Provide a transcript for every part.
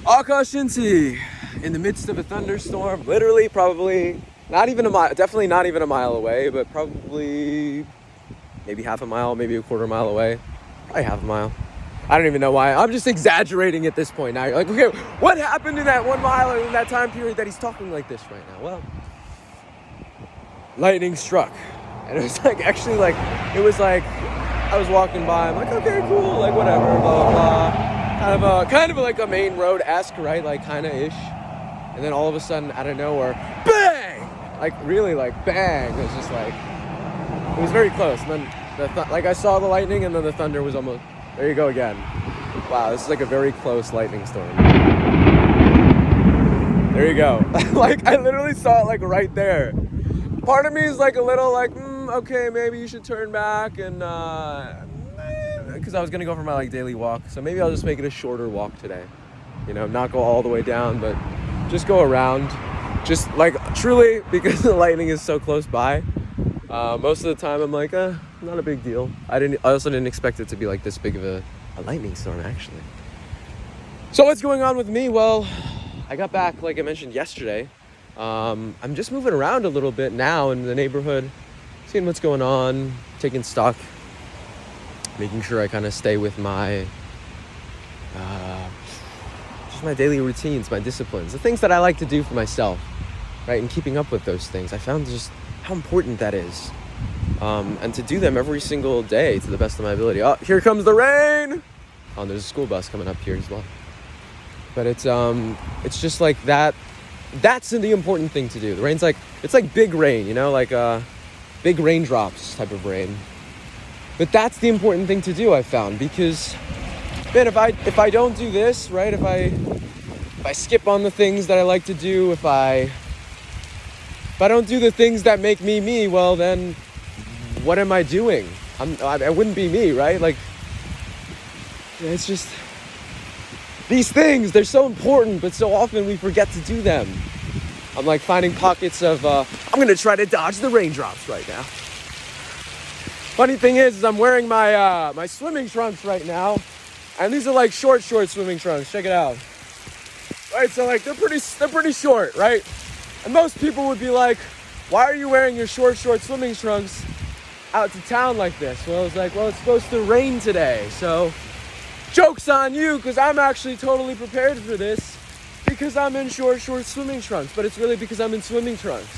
Akash Inti in the midst of a thunderstorm, literally probably not even a mile, definitely not even a mile away, but probably maybe half a mile, maybe a quarter mile away, probably half a mile. I don't even know why. I'm just exaggerating at this point now. You're like, okay, what happened in that 1 mile in that time period that he's talking like this right now? Well, lightning struck. And it was like, actually like, it was like, I was walking by, I'm like, okay, cool, like whatever, blah, blah, blah. Kind of like a main road-esque, right? Like kinda-ish. And then all of a sudden, out of nowhere, bang! Like really like bang. It was just like, it was very close. And then, like I saw the lightning and then the thunder was almost, there you go again. Wow, this is like a very close lightning storm. There you go. Like I literally saw it like right there. Part of me is like a little like, okay, maybe you should turn back and, because I was going to go for my like daily walk. So maybe I'll just make it a shorter walk today. You know, not go all the way down, but just go around. Just like truly because the lightning is so close by. Most of the time I'm like, not a big deal. I also didn't expect it to be like this big of a lightning storm actually. So what's going on with me? Well, I got back, like I mentioned yesterday. I'm just moving around a little bit now in the neighborhood, seeing what's going on, taking stock, making sure I kind of stay with my, just my daily routines, my disciplines, the things that I like to do for myself, right? And keeping up with those things. I found just how important that is. And to do them every single day to the best of my ability. Oh, here comes the rain! Oh, there's a school bus coming up here as well. But it's just like that. That's the important thing to do. The rain's like, it's like big rain, you know, like big raindrops type of rain. But that's the important thing to do, I found, because man, if I don't do this, right, if I skip on the things that I like to do, if I don't do the things that make me me, well then what am I doing? I wouldn't be me, right? Like it's just these things, they're so important, but so often we forget to do them. I'm like finding pockets of I'm gonna try to dodge the raindrops right now. Funny thing is I'm wearing my my swimming trunks right now, and these are like short swimming trunks. Check it out. Right, so like they're pretty short, right? And most people would be like, "Why are you wearing your short swimming trunks out to town like this?" Well, it's like, well, it's supposed to rain today, so joke's on you, because I'm actually totally prepared for this because I'm in short swimming trunks. But it's really because I'm in swimming trunks.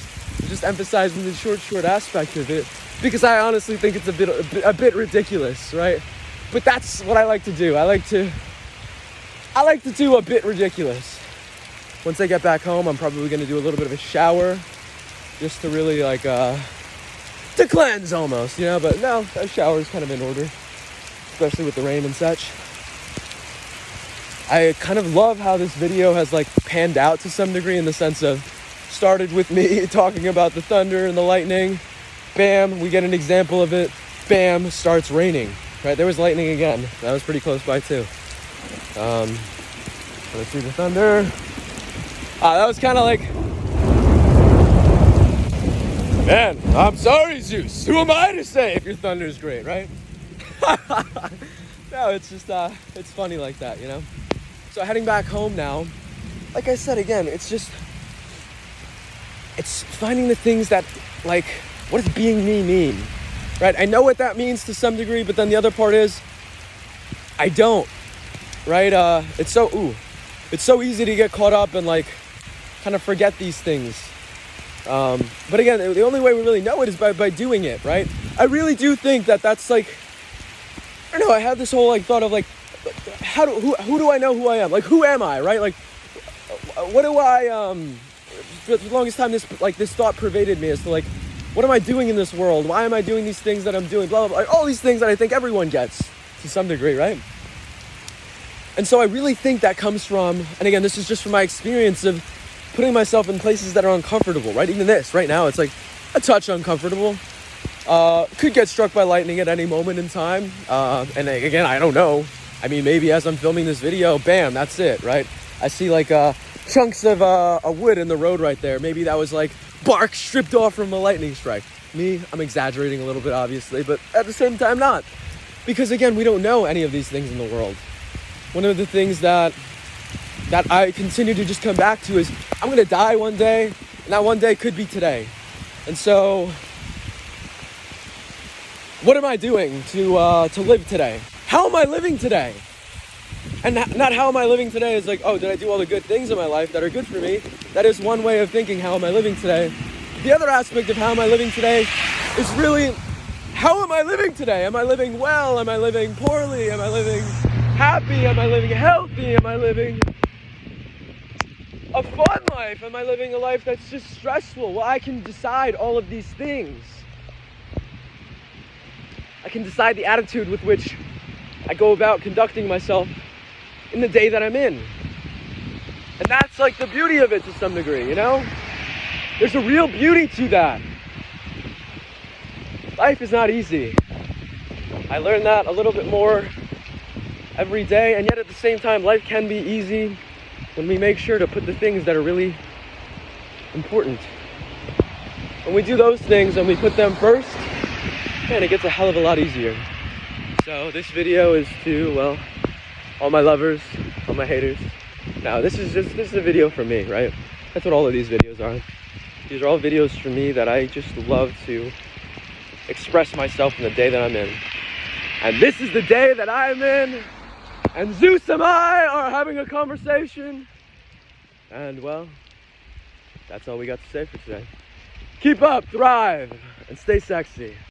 Just emphasizing the short aspect of it. Because I honestly think it's a bit ridiculous, right? But that's what I like to do. I like to do a bit ridiculous. Once I get back home, I'm probably going to do a little bit of a shower, just to really like to cleanse almost, you know. But no, a shower is kind of in order, especially with the rain and such. I kind of love how this video has like panned out to some degree, in the sense of started with me talking about the thunder and the lightning. Bam, we get an example of it. Bam, starts raining. Right, there was lightning again. That was pretty close by too. Let's see the thunder. That was kind of like, man, I'm sorry, Zeus. Who am I to say if your thunder is great, right? No, it's just, it's funny like that, you know? So heading back home now, like I said again, it's finding the things that, like, what does being me mean? Right? I know what that means to some degree, but then the other part is, I don't. Right? It's so easy to get caught up and like kind of forget these things. But again, the only way we really know it is by doing it, right? I really do think that's like, I don't know, I had this whole like thought of like, who do I know who I am? Like, who am I, right? Like, what do I, for the longest time, this thought pervaded me as to like, what am I doing in this world? Why am I doing these things that I'm doing? Blah, blah, blah. Like, all these things that I think everyone gets to some degree, right? And so I really think that comes from, and again, this is just from my experience of putting myself in places that are uncomfortable, right? Even this, right now, it's like a touch uncomfortable. Could get struck by lightning at any moment in time. And again, I don't know. I mean, maybe as I'm filming this video, bam, that's it, right? I see like chunks of a wood in the road right there. Maybe that was like bark stripped off from a lightning strike. Me, I'm exaggerating a little bit, obviously, but at the same time, not. Because again, we don't know any of these things in the world. One of the things that that I continue to just come back to is I'm gonna die one day, and that one day could be today. And so, what am I doing to live today? How am I living today? And not how am I living today is like, oh, did I do all the good things in my life that are good for me? That is one way of thinking, how am I living today? The other aspect of how am I living today is really, how am I living today? Am I living well? Am I living poorly? Am I living happy? Am I living healthy? Am I living a fun life? Am I living a life that's just stressful? Well, I can decide all of these things. I can decide the attitude with which I go about conducting myself in the day that I'm in. And that's like the beauty of it to some degree, you know? There's a real beauty to that. Life is not easy. I learn that a little bit more every day, and yet at the same time, life can be easy when we make sure to put the things that are really important. When we do those things and we put them first, man, it gets a hell of a lot easier. So this video is to, well, all my lovers, all my haters. Now, this is a video for me, right? That's what all of these videos are. These are all videos for me that I just love to express myself in the day that I'm in. And this is the day that I'm in, and Zeus and I are having a conversation. And well, that's all we got to say for today. Keep up, thrive, and stay sexy.